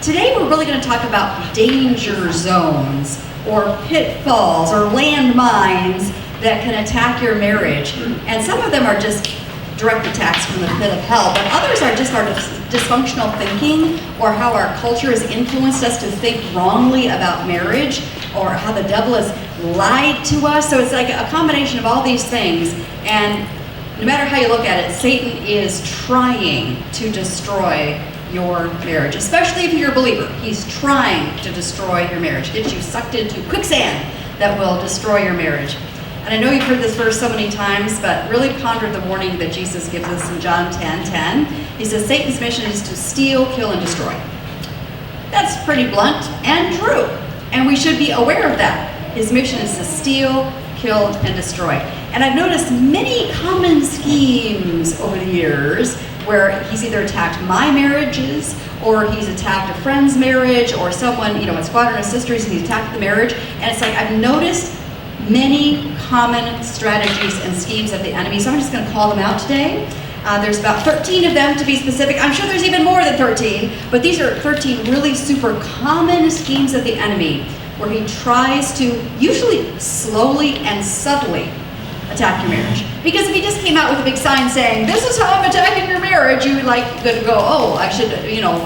Today we're really going to talk about danger zones or pitfalls or landmines that can attack your marriage. And some of them are just direct attacks from the pit of hell, but others are just our dysfunctional thinking or how our culture has influenced us to think wrongly about marriage or how the devil has lied to us. So it's like a combination of all these things, and no matter how you look at it, Satan is trying to destroy your marriage, especially if you're a believer. He's trying to destroy your marriage, get you sucked into quicksand that will destroy your marriage. And I know you've heard this verse so many times, but really ponder the warning that Jesus gives us in John 10:10. He says, Satan's mission is to steal, kill, and destroy. That's pretty blunt and true, and we should be aware of that. His mission is to steal, kill, and destroy. And I've noticed many common schemes over the years where he's either attacked my marriages, or he's attacked a friend's marriage, or someone, a squadron of sisters, and he's attacked the marriage. And it's like I've noticed many common strategies and schemes of the enemy, so I'm just going to call them out today. There's about 13 of them to be specific. I'm sure there's even more than 13, but these are 13 really super common schemes of the enemy where he tries to, usually slowly and subtly, attack your marriage. Because if he just came out with a big sign saying, this is how I'm attacking your marriage, you would go, oh, I should,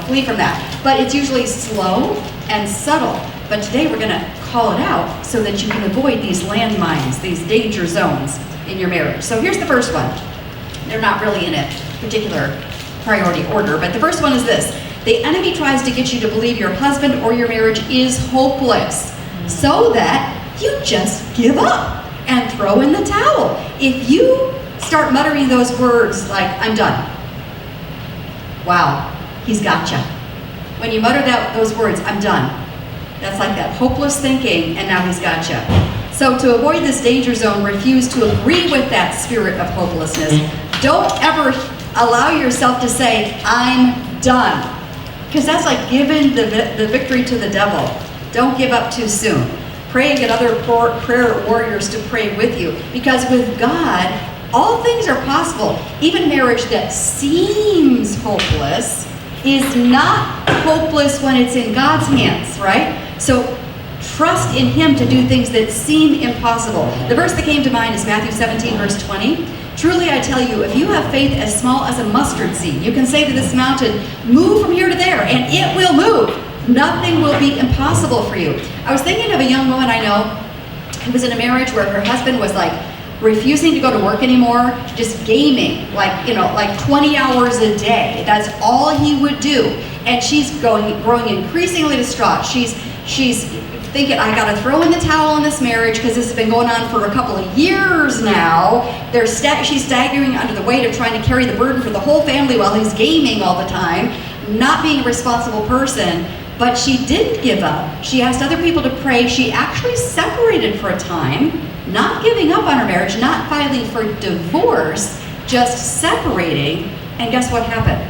flee from that. But it's usually slow and subtle. But today we're going to call it out so that you can avoid these landmines, these danger zones in your marriage. So here's the first one. They're not really in a particular priority order, but the first one is this. The enemy tries to get you to believe your husband or your marriage is hopeless so that you just give up and throw in the towel. If you start muttering those words like, I'm done. Wow, he's got you. When you mutter those words, I'm done, that's like that hopeless thinking, and now he's got you. So to avoid this danger zone, refuse to agree with that spirit of hopelessness. Don't ever allow yourself to say, I'm done. Because that's like giving the victory to the devil. Don't give up too soon. Pray and get other prayer warriors to pray with you. Because with God, all things are possible. Even marriage that seems hopeless is not hopeless when it's in God's hands, right? So trust in Him to do things that seem impossible. The verse that came to mind is Matthew 17, verse 20. Truly I tell you, if you have faith as small as a mustard seed, you can say to this mountain, move from here to there, and it will move. Nothing will be impossible for you. I was thinking of a young woman I know who was in a marriage where her husband was refusing to go to work anymore, just gaming, like 20 hours a day. That's all he would do. And she's growing increasingly distraught. She's thinking, I got to throw in the towel in this marriage because this has been going on for a couple of years now. She's staggering under the weight of trying to carry the burden for the whole family while he's gaming all the time, not being a responsible person. But she didn't give up. She asked other people to pray. She actually separated for a time, not giving up on her marriage, not filing for divorce, just separating. And guess what happened?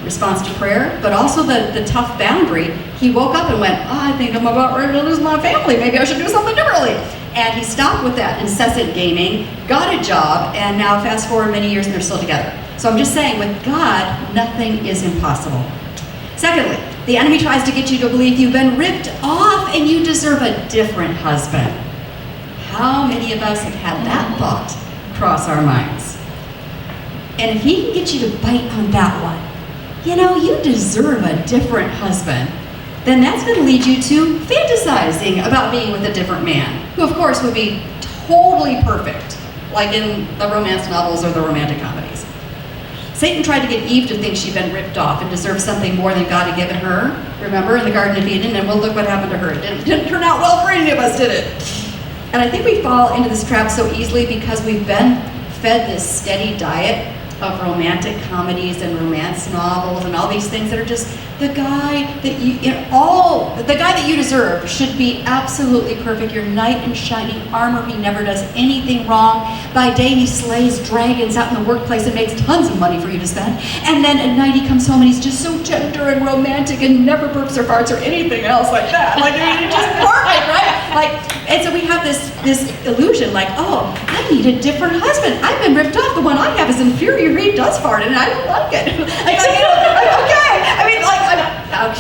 Response to prayer, but also the tough boundary. He woke up and went, I think I'm about ready to lose my family. Maybe I should do something differently. And he stopped with that incessant gaming, got a job, and now fast forward many years and they're still together. So I'm just saying, with God, nothing is impossible. Secondly, the enemy tries to get you to believe you've been ripped off and you deserve a different husband. How many of us have had that thought cross our minds? And if he can get you to bite on that one, you deserve a different husband, then that's going to lead you to fantasizing about being with a different man, who of course would be totally perfect, like in the romance novels or the romantic comedies. Satan tried to get Eve to think she'd been ripped off and deserved something more than God had given her. Remember, in the Garden of Eden? And well, look what happened to her. It didn't turn out well for any of us, did it? And I think we fall into this trap so easily because we've been fed this steady diet of romantic comedies and romance novels and all these things that are just the guy that you deserve should be absolutely perfect. Your knight in shining armor. He never does anything wrong. By day he slays dragons out in the workplace and makes tons of money for you to spend. And then at night he comes home and he's just so tender and romantic and never burps or farts or anything else like that. He's just perfect, right? And so we have this illusion oh, I need a different husband. I've been ripped off. The one I have is inferior. He does fart and I don't like it. Okay.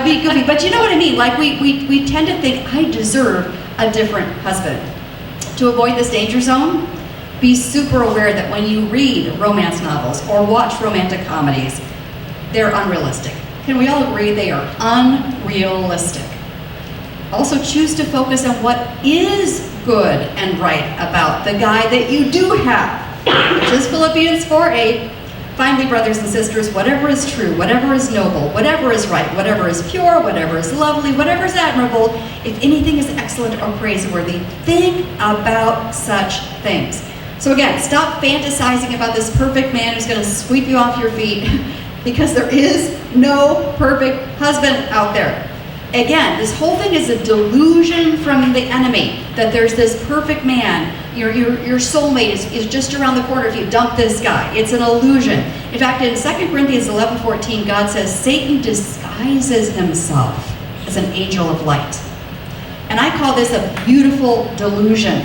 I'm being goofy, but you know what I mean. Like we tend to think, I deserve a different husband. To avoid this danger zone, be super aware that when you read romance novels or watch romantic comedies, they're unrealistic. Can we all agree they are unrealistic? Also choose to focus on what is good and right about the guy that you do have, which is Philippians 4:8. Finally, brothers and sisters, whatever is true, whatever is noble, whatever is right, whatever is pure, whatever is lovely, whatever is admirable, if anything is excellent or praiseworthy, think about such things. So again, stop fantasizing about this perfect man who's going to sweep you off your feet, because there is no perfect husband out there. Again, this whole thing is a delusion from the enemy, that there's this perfect man, your soulmate is just around the corner if you dump this guy. It's an illusion. In fact, in 2 Corinthians 11:14, God says, Satan disguises himself as an angel of light. And I call this a beautiful delusion.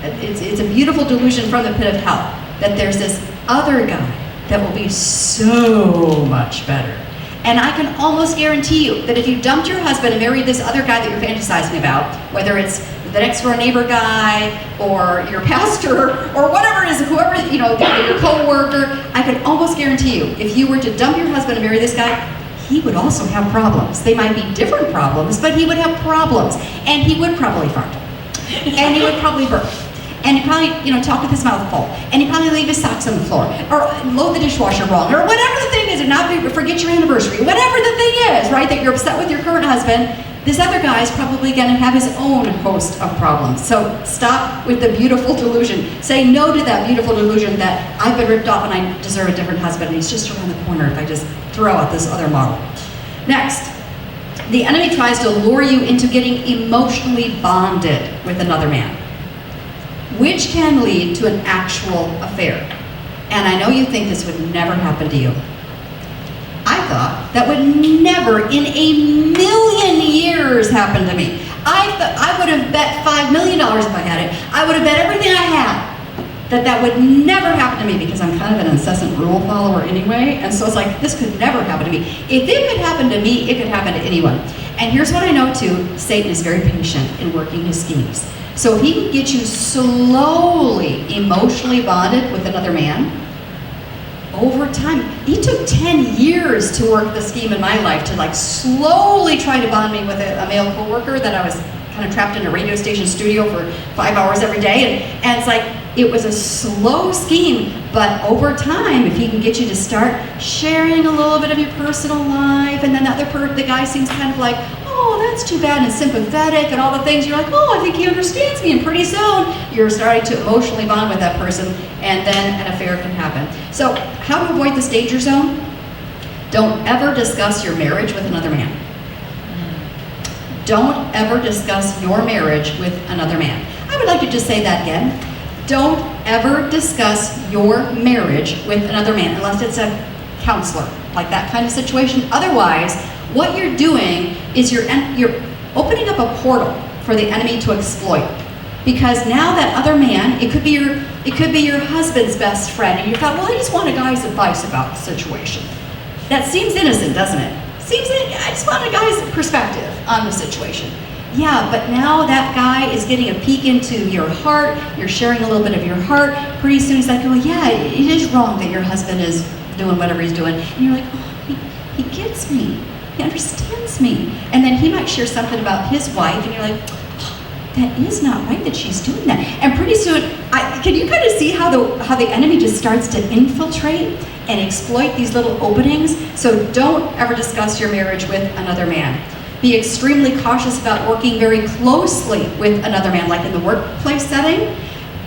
It's a beautiful delusion from the pit of hell, that there's this other guy that will be so much better. And I can almost guarantee you that if you dumped your husband and married this other guy that you're fantasizing about, whether it's the next door neighbor guy or your pastor or whatever it is, whoever, your co-worker, I can almost guarantee you, if you were to dump your husband and marry this guy, he would also have problems. They might be different problems, but he would have problems. And he would probably fart. And he would probably burp. And he'd probably, talk with his mouth full. And he'd probably leave his socks on the floor. Or load the dishwasher wrong. Or whatever the thing is, and not forget your anniversary. Whatever the thing is, right, that you're upset with your current husband, this other guy is probably going to have his own host of problems. So stop with the beautiful delusion. Say no to that beautiful delusion that I've been ripped off and I deserve a different husband. And he's just around the corner if I just throw out this other model. Next, the enemy tries to lure you into getting emotionally bonded with another man, which can lead to an actual affair. And I know you think this would never happen to you. I thought that would never in a million years happen to me. I would have bet $5 million if I had it. I would have bet everything I had that would never happen to me, because I'm kind of an incessant rule follower anyway. And so it's like, this could never happen to me. If it could happen to me, it could happen to anyone. And here's what I know too, Satan is very patient in working his schemes. So if he can get you slowly emotionally bonded with another man, over time, he took 10 years to work the scheme in my life to slowly try to bond me with a male coworker that I was kind of trapped in a radio station studio for 5 hours every day. And it's like, it was a slow scheme, but over time, if he can get you to start sharing a little bit of your personal life, and then the guy seems kind of like, oh, that's too bad, and sympathetic, and all the things, you're like, oh, I think he understands me, and pretty soon, you're starting to emotionally bond with that person, and then an affair can happen. So, how to avoid this danger zone? Don't ever discuss your marriage with another man. Don't ever discuss your marriage with another man. I would like to just say that again. Don't ever discuss your marriage with another man unless it's a counselor, like that kind of situation. Otherwise, what you're doing is you're opening up a portal for the enemy to exploit. Because now that other man, it could be your husband's best friend, and you thought, well, I just want a guy's advice about the situation. That seems innocent, doesn't it? I just want a guy's perspective on the situation. Yeah, but now that guy is getting a peek into your heart, you're sharing a little bit of your heart, pretty soon he's like, oh yeah, it is wrong that your husband is doing whatever he's doing. And you're like, oh, he gets me, he understands me. And then he might share something about his wife, and you're like, oh, that is not right that she's doing that. And pretty soon, can you kind of see how the enemy just starts to infiltrate and exploit these little openings? So don't ever discuss your marriage with another man. Be extremely cautious about working very closely with another man, like in the workplace setting.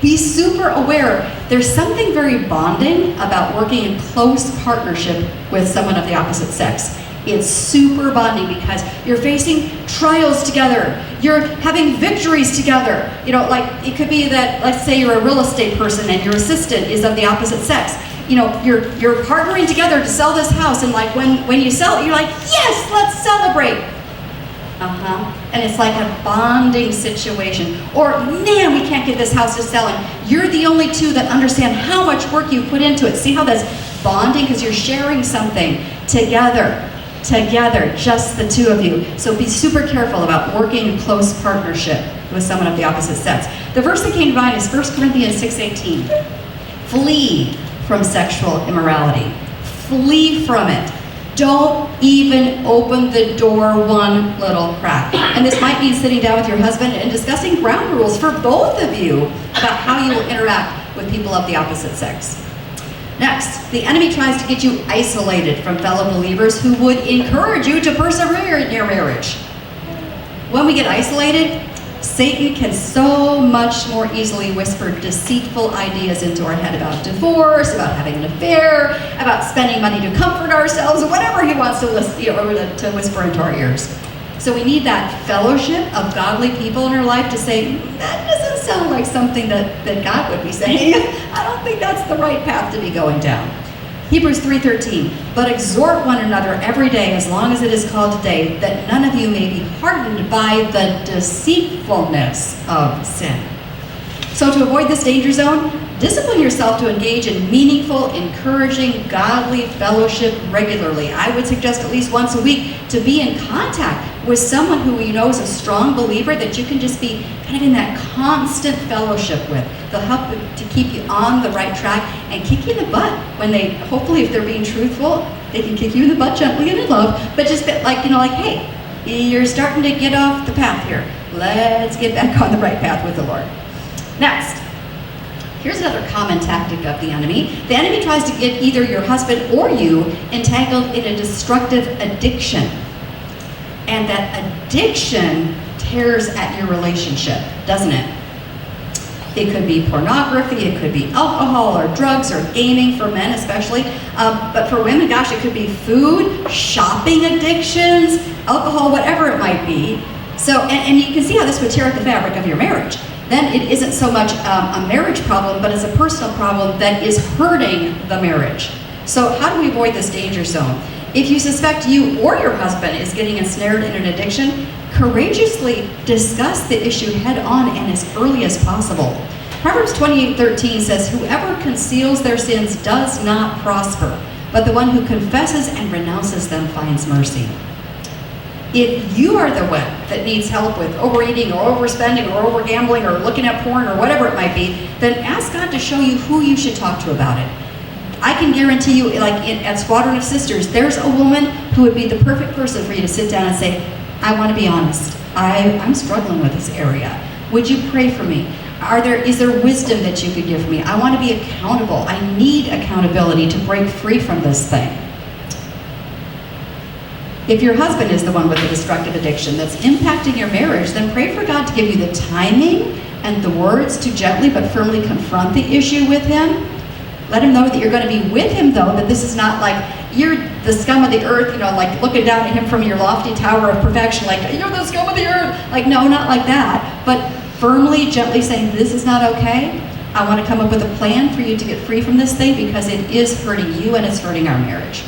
Be super aware. There's something very bonding about working in close partnership with someone of the opposite sex. It's super bonding because you're facing trials together. You're having victories together. Like it could be that, let's say you're a real estate person and your assistant is of the opposite sex. You're partnering together to sell this house, and like when you sell it, you're like, yes, let's celebrate. And it's like a bonding situation. Or, man, we can't get this house to sell, and you're the only two that understand how much work you put into it. See how that's bonding? Because you're sharing something together. together, just the two of you. So be super careful about working in close partnership with someone of the opposite sex. The verse that came to mind is 1 Corinthians 6:18. Flee from sexual immorality. Flee from it. Don't even open the door one little crack. And this might mean sitting down with your husband and discussing ground rules for both of you about how you will interact with people of the opposite sex. Next, the enemy tries to get you isolated from fellow believers who would encourage you to persevere in your marriage. When we get isolated, Satan can so much more easily whisper deceitful ideas into our head about divorce, about having an affair, about spending money to comfort ourselves, whatever he wants to whisper into our ears. So we need that fellowship of godly people in our life to say, that doesn't sound like something that God would be saying. I don't think that's the right path to be going down. Hebrews 3:13, but exhort one another every day as long as it is called today, that none of you may be hardened by the deceitfulness of sin. So to avoid this danger zone, discipline yourself to engage in meaningful, encouraging, godly fellowship regularly. I would suggest at least once a week to be in contact with someone who you know is a strong believer that you can just be kind of in that constant fellowship with. They'll help to keep you on the right track and kick you in the butt when they, hopefully if they're being truthful, they can kick you in the butt gently and in love, but just like, hey, you're starting to get off the path here. Let's get back on the right path with the Lord. Next, here's another common tactic of the enemy. The enemy tries to get either your husband or you entangled in a destructive addiction. And that addiction tears at your relationship, doesn't it? It could be pornography, it could be alcohol or drugs or gaming for men especially. But for women, gosh, it could be food, shopping addictions, alcohol, whatever it might be. So, and you can see how this would tear at the fabric of your marriage. Then it isn't so much a marriage problem, but it's a personal problem that is hurting the marriage. So how do we avoid this danger zone? If you suspect you or your husband is getting ensnared in an addiction, courageously discuss the issue head on and as early as possible. Proverbs 28:13 says, whoever conceals their sins does not prosper, but the one who confesses and renounces them finds mercy. If you are the one that needs help with overeating or overspending or overgambling or looking at porn or whatever it might be, then ask God to show you who you should talk to about it. I can guarantee you, at Squadron of Sisters, there's a woman who would be the perfect person for you to sit down and say, I want to be honest. I'm struggling with this area. Would you pray for me? Is there wisdom that you could give me? I want to be accountable. I need accountability to break free from this thing. If your husband is the one with the destructive addiction that's impacting your marriage, then pray for God to give you the timing and the words to gently but firmly confront the issue with him. Let him know that you're going to be with him, though, that this is not like you're the scum of the earth, like looking down at him from your lofty tower of perfection, like, you're the scum of the earth. Like, no, not like that. But firmly, gently saying, this is not okay. I want to come up with a plan for you to get free from this thing because it is hurting you and it's hurting our marriage.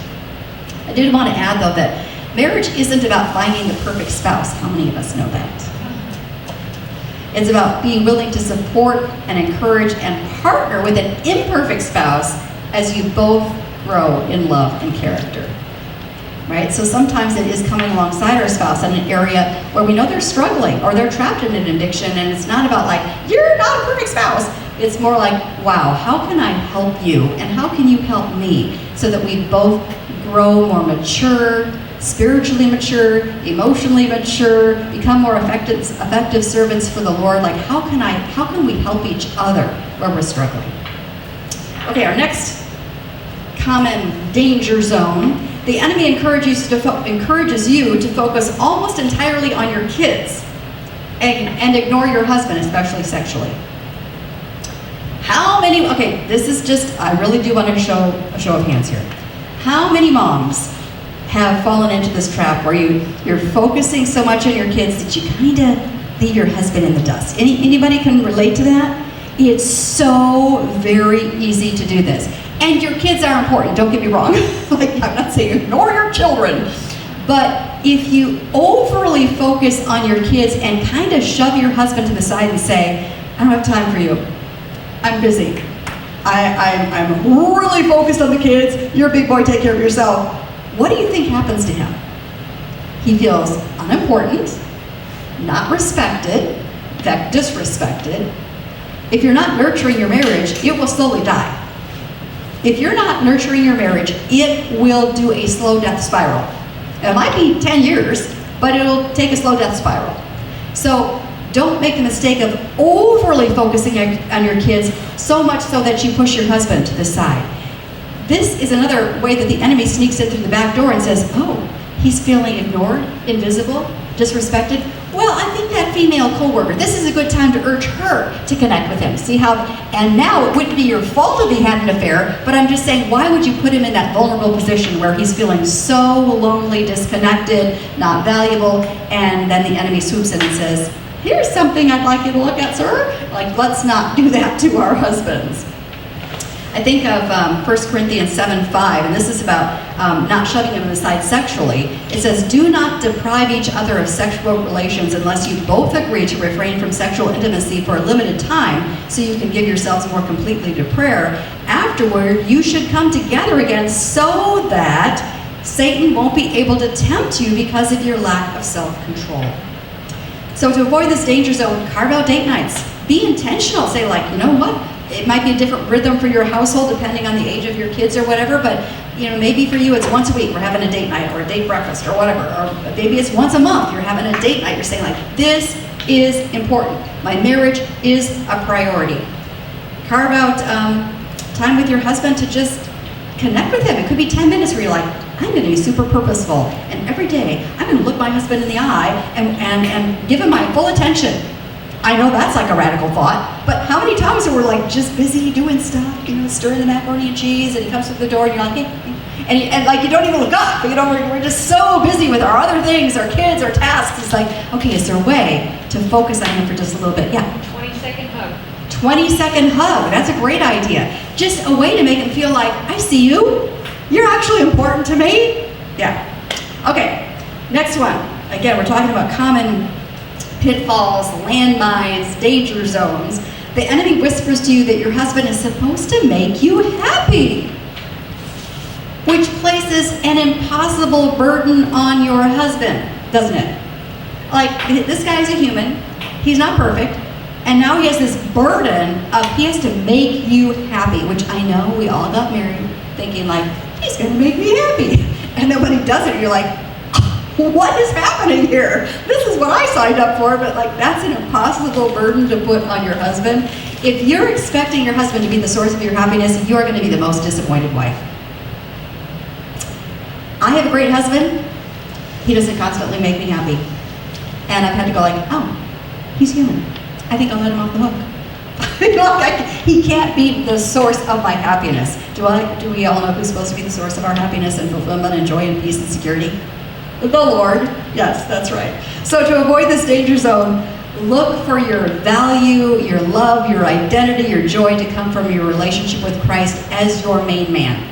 I did want to add, though, that marriage isn't about finding the perfect spouse. How many of us know that? It's about being willing to support and encourage and partner with an imperfect spouse as you both grow in love and character. Right? So sometimes it is coming alongside our spouse in an area where we know they're struggling or they're trapped in an addiction, and it's not about like, you're not a perfect spouse. It's more like, wow, how can I help you and how can you help me so that we both grow more mature, spiritually mature, emotionally mature, become more effective servants for the Lord. Like, how can we help each other where we're struggling? Okay, our next common danger zone. The enemy encourages you to focus almost entirely on your kids and ignore your husband, especially sexually. How many, okay, this is just, I really do want to show a show of hands here. How many moms have fallen into this trap where you're focusing so much on your kids that you kind of leave your husband in the dust? Anybody can relate to that? It's so very easy to do this. And your kids are important, don't get me wrong. Like, I'm not saying ignore your children. But if you overly focus on your kids and kind of shove your husband to the side and say, I don't have time for you. I'm busy. I'm really focused on the kids. You're a big boy, take care of yourself. What do you think happens to him? He feels unimportant, not respected, in fact, disrespected. If you're not nurturing your marriage, it will slowly die. If you're not nurturing your marriage, it will do a slow death spiral. It might be 10 years, but it'll take a slow death spiral. So don't make the mistake of overly focusing on your kids, so much so that you push your husband to the side. This is another way that the enemy sneaks in through the back door and says, oh, he's feeling ignored, invisible, disrespected. Well, I think that female coworker, this is a good time to urge her to connect with him. See how, and now it wouldn't be your fault if he had an affair, but I'm just saying, why would you put him in that vulnerable position where he's feeling so lonely, disconnected, not valuable, and then the enemy swoops in and says, here's something I'd like you to look at, sir. Like, let's not do that to our husbands. I think of 1 Corinthians 7:5, and this is about not shoving him aside sexually. It says, do not deprive each other of sexual relations unless you both agree to refrain from sexual intimacy for a limited time so you can give yourselves more completely to prayer. Afterward, you should come together again so that Satan won't be able to tempt you because of your lack of self-control. So to avoid this danger zone, carve out date nights. Be intentional. Say like, you know what? It might be a different rhythm for your household depending on the age of your kids or whatever, but maybe for you it's once a week, we're having a date night or a date breakfast or whatever, or maybe it's once a month, you're having a date night, you're saying like, this is important. My marriage is a priority. Carve out time with your husband to just connect with him. It could be 10 minutes where you're like, I'm going to be super purposeful, and every day I'm going to look my husband in the eye and give him my full attention. I know that's like a radical thought, but how many times are we like just busy doing stuff, stirring the macaroni and cheese, and he comes through the door and you're like, hey, and like you don't even look up, we're just so busy with our other things, our kids, our tasks. It's like, okay, is there a way to focus on him for just a little bit? Yeah. 20-second hug. 20-second hug, that's a great idea. Just a way to make him feel like, I see you, you're actually important to me. Yeah. Okay, next one. Again, we're talking about common pitfalls, landmines, danger zones. The enemy whispers to you that your husband is supposed to make you happy, which places an impossible burden on your husband, doesn't it? Like, this guy is a human, he's not perfect, and now he has this burden of he has to make you happy, which I know we all got married thinking like, he's gonna make me happy. And then when he does it, you're like, what is happening here? This is what I signed up for, but like that's an impossible burden to put on your husband. If you're expecting your husband to be the source of your happiness, you're going to be the most disappointed wife. I have a great husband. He doesn't constantly make me happy. And I've had to go like, oh, he's human. I think I'll let him off the hook. He can't be the source of my happiness. Do we all know who's supposed to be the source of our happiness and fulfillment and joy and peace and security? The Lord. Yes, that's right. So to avoid this danger zone, look for your value, your love, your identity, your joy to come from your relationship with Christ as your main man.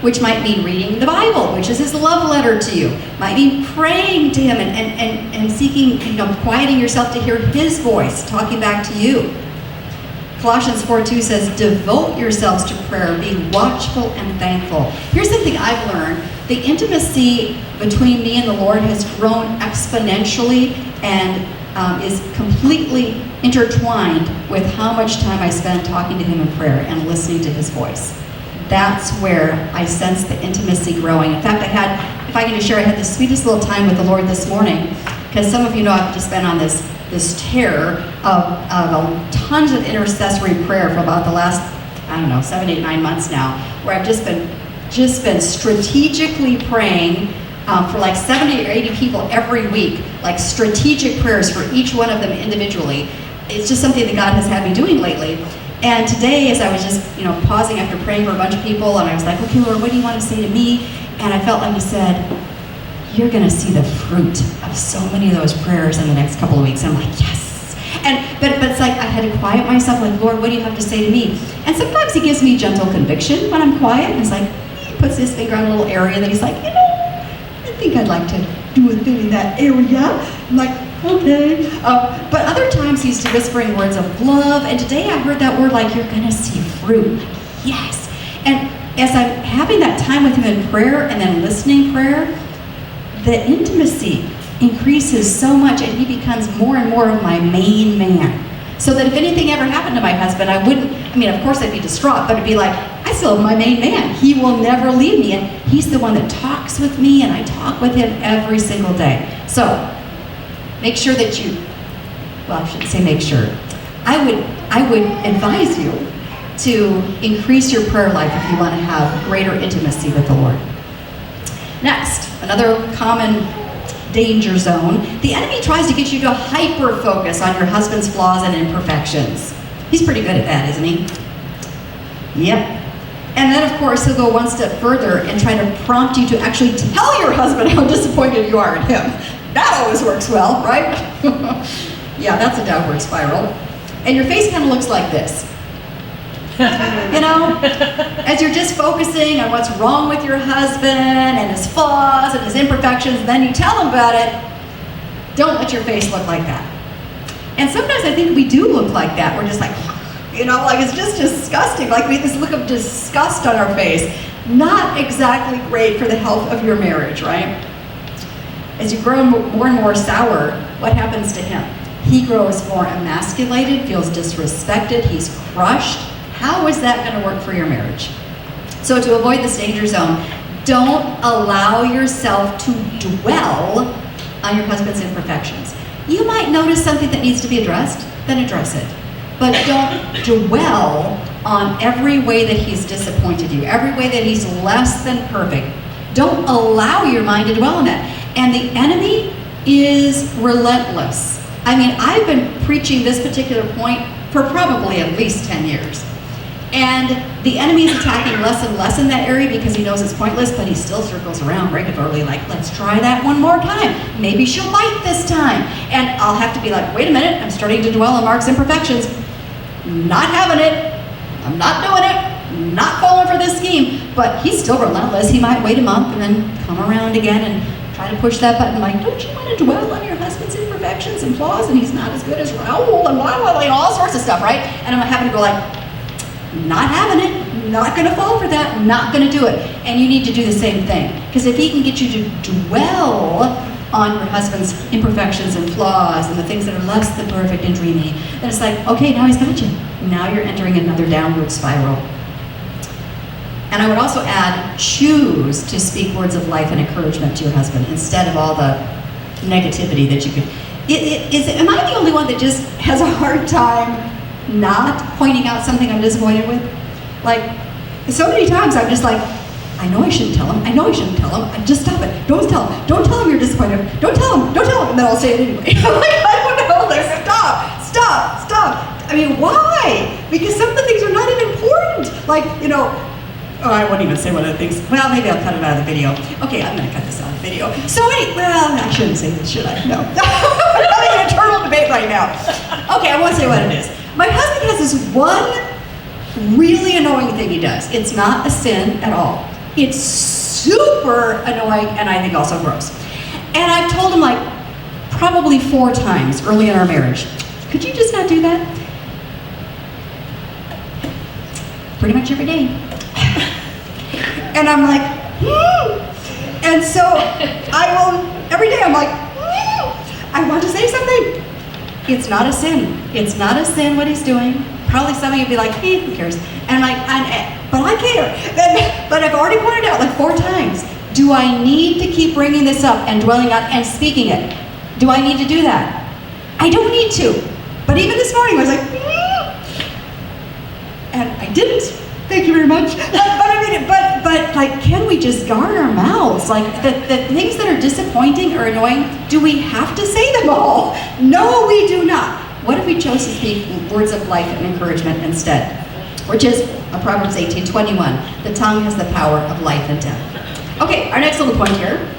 Which might mean reading the Bible, which is his love letter to you. Might mean praying to him and seeking, quieting yourself to hear his voice, talking back to you. Colossians 4:2 says, devote yourselves to prayer, be watchful and thankful. Here's something I've learned. The intimacy between me and the Lord has grown exponentially and is completely intertwined with how much time I spend talking to him in prayer and listening to his voice. That's where I sense the intimacy growing. In fact, if I can just share, I had the sweetest little time with the Lord this morning, because some of you know I've just been on this terror of tons of intercessory prayer for about the last, 7, 8, 9 months now, where I've just been strategically praying for like 70 or 80 people every week, like strategic prayers for each one of them individually. It's just something that God has had me doing lately. And today, as I was just, pausing after praying for a bunch of people, and I was like, okay, Lord, what do you want to say to me? And I felt like he said, you're going to see the fruit of so many of those prayers in the next couple of weeks. And I'm like, yes. But it's like I had to quiet myself, like, Lord, what do you have to say to me? And sometimes he gives me gentle conviction when I'm quiet. And it's like, he puts his finger on a little area that he's like, I think I'd like to do a thing in that area. I'm like, okay. But other times he's whispering words of love. And today I heard that word like, you're going to see fruit. Like, yes. And as I'm having that time with him in prayer and then listening prayer, the intimacy increases so much, and he becomes more and more of my main man. So that if anything ever happened to my husband, I wouldn't, of course I'd be distraught, but it'd be like, I still have my main man. He will never leave me, and he's the one that talks with me, and I talk with him every single day. So, make sure that you, well, I shouldn't say make sure. I would advise you to increase your prayer life if you want to have greater intimacy with the Lord. Next, another common danger zone. The enemy tries to get you to hyper-focus on your husband's flaws and imperfections. He's pretty good at that, isn't he? Yep. And then, of course, he'll go one step further and try to prompt you to actually tell your husband how disappointed you are in him. That always works well, right? Yeah, that's a downward spiral. And your face kind of looks like this. As you're just focusing on what's wrong with your husband and his flaws and his imperfections, then you tell him about it. Don't let your face look like that. And sometimes I think we do look like that. We're just like, like it's just disgusting. Like we have this look of disgust on our face. Not exactly great for the health of your marriage, right? As you grow more and more sour, what happens to him? He grows more emasculated, feels disrespected, he's crushed. How is that going to work for your marriage? So to avoid this danger zone, don't allow yourself to dwell on your husband's imperfections. You might notice something that needs to be addressed, then address it. But don't dwell on every way that he's disappointed you, every way that he's less than perfect. Don't allow your mind to dwell on that. And the enemy is relentless. I've been preaching this particular point for probably at least 10 years. And the enemy is attacking less and less in that area because he knows it's pointless, but he still circles around regularly like, let's try that one more time. Maybe she'll bite this time. And I'll have to be like, wait a minute, I'm starting to dwell on Mark's imperfections. Not having it. I'm not doing it. Not falling for this scheme. But he's still relentless. He might wait a month and then come around again and try to push that button like, don't you want to dwell on your husband's imperfections and flaws, and he's not as good as Raul, and all sorts of stuff, right? And I'm having to go like, not having it, not going to fall for that, not going to do it. And you need to do the same thing. Because if he can get you to dwell on your husband's imperfections and flaws and the things that are less than perfect and dreamy, then it's like, okay, now he's got you. Now you're entering another downward spiral. And I would also add, choose to speak words of life and encouragement to your husband instead of all the negativity that you could. Am I the only one that just has a hard time not pointing out something I'm disappointed with? Like, so many times I'm just like, I know I shouldn't tell him. I know I shouldn't tell him. Just stop it. Don't tell him. Don't tell him you're disappointed. Don't tell him. Don't tell him. And then I'll say it anyway. I'm like, I don't know. Like, stop. Why? Because some of the things are not even important. Like, I won't even say one of the things. Well, maybe I'll cut it out of the video. Okay, I'm going to cut this out of the video. So I shouldn't say this, should I? No. We're having an eternal debate right now. Okay, I won't say what it is. My husband has this one really annoying thing he does. It's not a sin at all. It's super annoying and I think also gross. And I've told him like probably 4 times early in our marriage, could you just not do that? Pretty much every day. And I'm like, And so every day I'm like, I want to say something. It's not a sin. It's not a sin what he's doing. Probably some of you would be like, hey, who cares? And I'm like, but I care. But I've already pointed out like 4 times. Do I need to keep bringing this up and dwelling on and speaking it? Do I need to do that? I don't need to. But even this morning I was like, and I didn't. Thank you very much. But like, can we just guard our mouths? Like the things that are disappointing or annoying, do we have to say them all? No, we do not. What if we chose to speak words of life and encouragement instead? Which is Proverbs 18:21. The tongue has the power of life and death. Okay, our next little point here,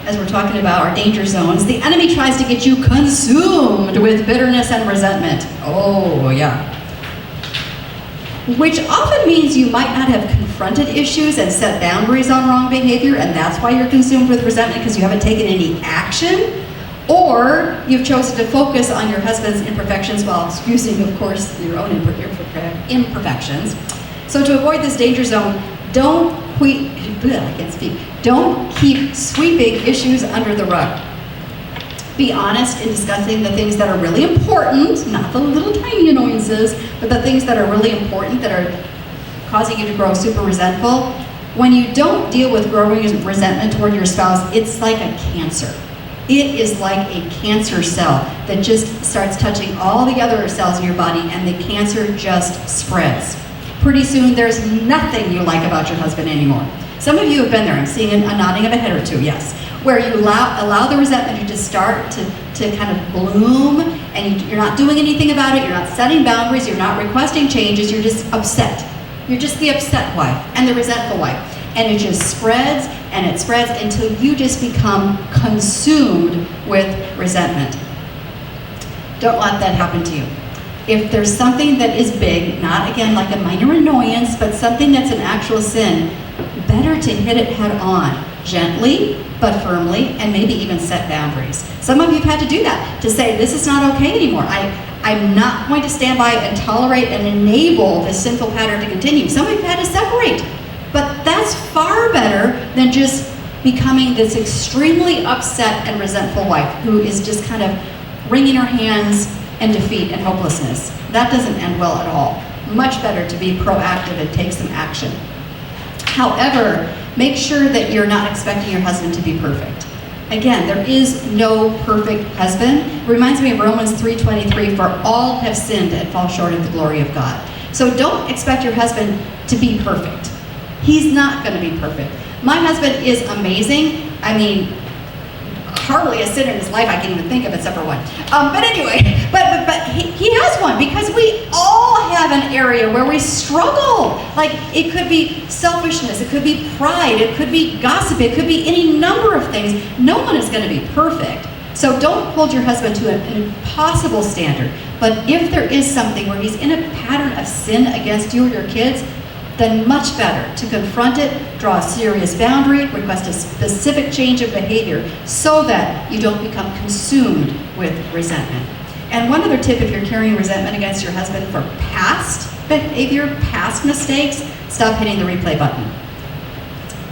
as we're talking about our danger zones, the enemy tries to get you consumed with bitterness and resentment. Oh, yeah. Which often means you might not have confronted issues and set boundaries on wrong behavior, and that's why you're consumed with resentment, because you haven't taken any action, or you've chosen to focus on your husband's imperfections while excusing, of course, your own imperfections. So to avoid this danger zone, don't I can't speak. Don't keep sweeping issues under the rug. Be honest in discussing the things that are really important, not the little tiny annoyances, but the things that are really important that are causing you to grow super resentful. When you don't deal with growing resentment toward your spouse, it's like a cancer. It is like a cancer cell that just starts touching all the other cells in your body, and the cancer just spreads. Pretty soon, there's nothing you like about your husband anymore. Some of you have been there. I'm seeing a nodding of a head or two, yes. Where you allow the resentment to just start to kind of bloom, and you're not doing anything about it, you're not setting boundaries, you're not requesting changes, you're just upset. You're just the upset wife and the resentful wife. And it just spreads and it spreads until you just become consumed with resentment. Don't let that happen to you. If there's something that is big, not again like a minor annoyance, but something that's an actual sin, better to hit it head on, gently but firmly, and maybe even set boundaries. Some of you have had to do that, to say, this is not okay anymore. I'm not going to stand by and tolerate and enable this sinful pattern to continue. Some of you have had to separate, but that's far better than just becoming this extremely upset and resentful wife who is just kind of wringing her hands in defeat and hopelessness. That doesn't end well at all. Much better to be proactive and take some action. However, make sure that you're not expecting your husband to be perfect. Again, there is no perfect husband. It reminds me of Romans 3:23, for all have sinned and fall short of the glory of God. So don't expect your husband to be perfect. He's not going to be perfect. My husband is amazing. I mean, hardly a sin in his life I can even think of except for one. But anyway, but he has one, because we all have an area where we struggle. Like, it could be selfishness, it could be pride, it could be gossip, it could be any number of things. No one is going to be perfect. So don't hold your husband to an impossible standard. But if there is something where he's in a pattern of sin against you or your kids, then much better to confront it, draw a serious boundary, request a specific change of behavior so that you don't become consumed with resentment. And one other tip, if you're carrying resentment against your husband for past behavior, past mistakes, stop hitting the replay button.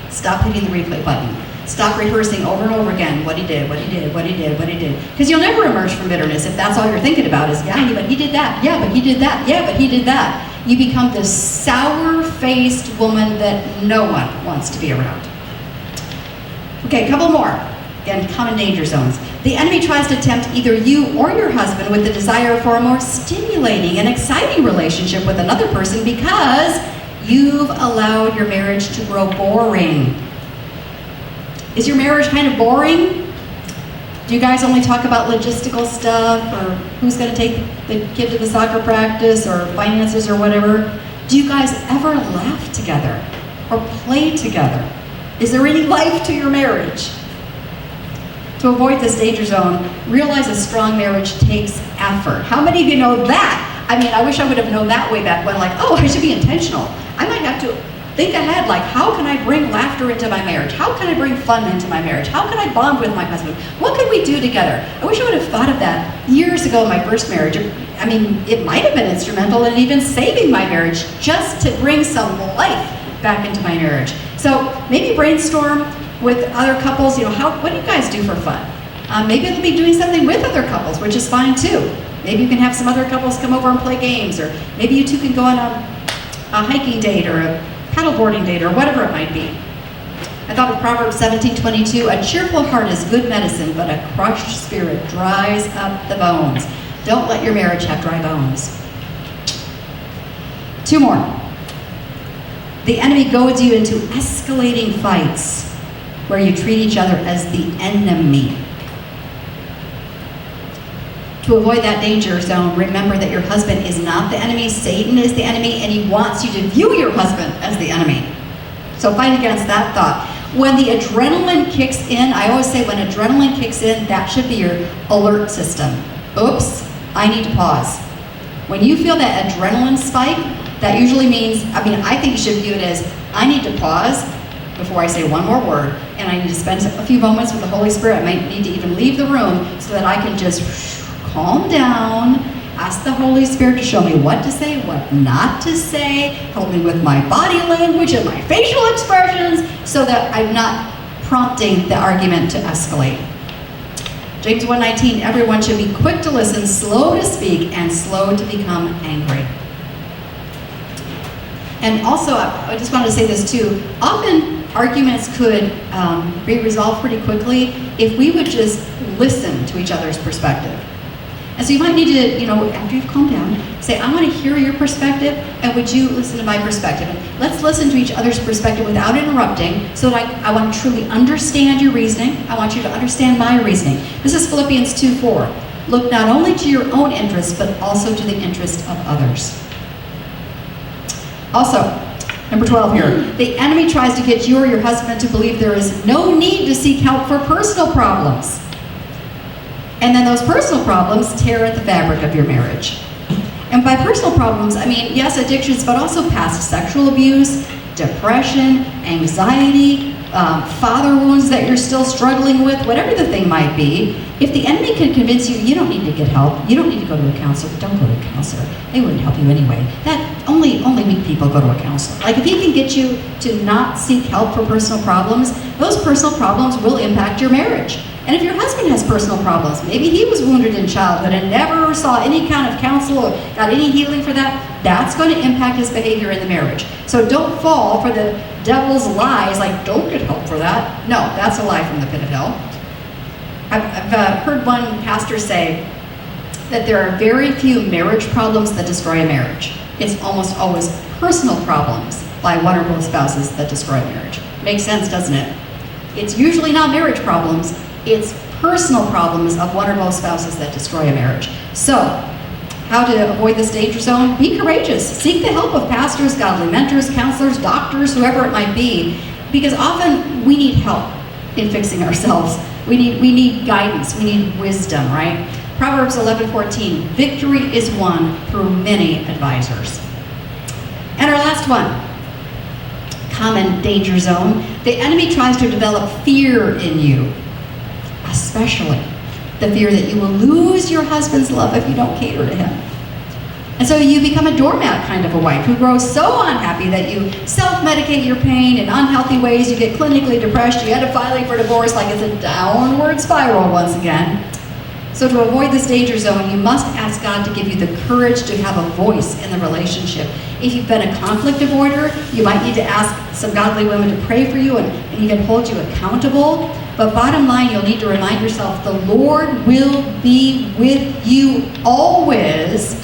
Stop hitting the replay button. Stop rehearsing over and over again what he did, what he did, what he did, what he did. Because you'll never emerge from bitterness if that's all you're thinking about is, yeah, but he did that, yeah, but he did that, yeah, but he did that. You become this sour-faced woman that no one wants to be around. Okay, a couple more. Again, common danger zones. The enemy tries to tempt either you or your husband with the desire for a more stimulating and exciting relationship with another person because you've allowed your marriage to grow boring. Is your marriage kind of boring? Do you guys only talk about logistical stuff, or who's going to take the kid to the soccer practice, or finances, or whatever? Do you guys ever laugh together or play together? Is there any life to your marriage? To avoid this danger zone, realize a strong marriage takes effort. How many of you know that? I mean, I wish I would have known that way back when, like, oh, I should be intentional. I might have to think ahead, like, how can I bring laughter into my marriage? How can I bring fun into my marriage? How can I bond with my husband? What could we do together? I wish I would have thought of that years ago in my first marriage. I mean, it might have been instrumental in even saving my marriage, just to bring some life back into my marriage. So maybe brainstorm with other couples, you know, what do you guys do for fun? Maybe it'll be doing something with other couples, which is fine too. Maybe you can have some other couples come over and play games, or maybe you two can go on a hiking date or a paddleboarding date, or whatever it might be. I thought of Proverbs 17:22, a cheerful heart is good medicine, but a crushed spirit dries up the bones. Don't let your marriage have dry bones. Two more. The enemy goads you into escalating fights where you treat each other as the enemy. To avoid that danger zone, remember that your husband is not the enemy, Satan is the enemy, and he wants you to view your husband as the enemy. So fight against that thought. When the adrenaline kicks in, I always say when adrenaline kicks in, that should be your alert system. Oops, I need to pause. When you feel that adrenaline spike, that usually means, I think you should view it as, I need to pause before I say one more word, and I need to spend a few moments with the Holy Spirit. I might need to even leave the room so that I can just calm down. ask the Holy Spirit to show me what to say, what not to say, help me with my body language and my facial expressions so that I'm not prompting the argument to escalate. James 1:19, everyone should be quick to listen, slow to speak, and slow to become angry. And also, I just wanted to say this too, often arguments could be resolved pretty quickly if we would just listen to each other's perspective. And so you might need to, after you've calmed down, say, I want to hear your perspective, and would you listen to my perspective? And let's listen to each other's perspective without interrupting, so that I want to truly understand your reasoning. I want you to understand my reasoning. This is Philippians 2:4. Look not only to your own interests, but also to the interest of others. Also, number 12 here, the enemy tries to get you or your husband to believe there is no need to seek help for personal problems. And then those personal problems tear at the fabric of your marriage. And by personal problems, I mean, yes, addictions, but also past sexual abuse, depression, anxiety, father wounds that you're still struggling with, whatever the thing might be. If the enemy can convince you, you don't need to get help, you don't need to go to a counselor, don't go to a counselor. They wouldn't help you anyway. That only weak people go to a counselor. Like if he can get you to not seek help for personal problems, those personal problems will impact your marriage. And if your husband has personal problems, maybe he was wounded in childhood and never saw any kind of counsel or got any healing for that, that's going to impact his behavior in the marriage. So don't fall for the devil's lies, like don't get help for that. No, that's a lie from the pit of hell. I've heard one pastor say that there are very few marriage problems that destroy a marriage. It's almost always personal problems by one or both spouses that destroy a marriage. Makes sense, doesn't it? It's usually not marriage problems, it's personal problems of one or both spouses that destroy a marriage. So, how to avoid this danger zone? Be courageous. Seek the help of pastors, godly mentors, counselors, doctors, whoever it might be, because often we need help in fixing ourselves. We need guidance, we need wisdom, right? Proverbs 11:14, victory is won through many advisors. And our last one, common danger zone. The enemy tries to develop fear in you, especially the fear that you will lose your husband's love if you don't cater to him. And so you become a doormat kind of a wife who grows so unhappy that you self-medicate your pain in unhealthy ways, you get clinically depressed, you end up filing for divorce like it's a downward spiral once again. So to avoid this danger zone, you must ask God to give you the courage to have a voice in the relationship. If you've been a conflict avoider, you might need to ask some godly women to pray for you and even hold you accountable. But bottom line, you'll need to remind yourself the Lord will be with you always,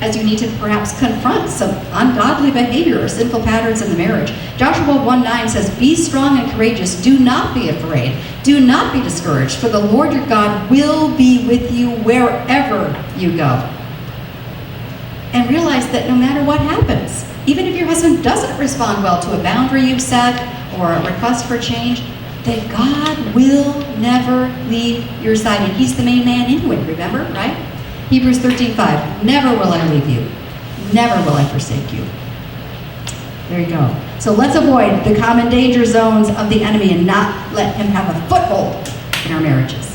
as you need to perhaps confront some ungodly behavior or sinful patterns in the marriage. Joshua 1:9 says, be strong and courageous. Do not be afraid. Do not be discouraged, for the Lord your God will be with you wherever you go. And realize that no matter what happens, even if your husband doesn't respond well to a boundary you've set or a request for change, that God will never leave your side. And he's the main man anyway, remember, right? Hebrews 13:5, never will I leave you, never will I forsake you. There you go. So let's avoid the common danger zones of the enemy and not let him have a foothold in our marriages.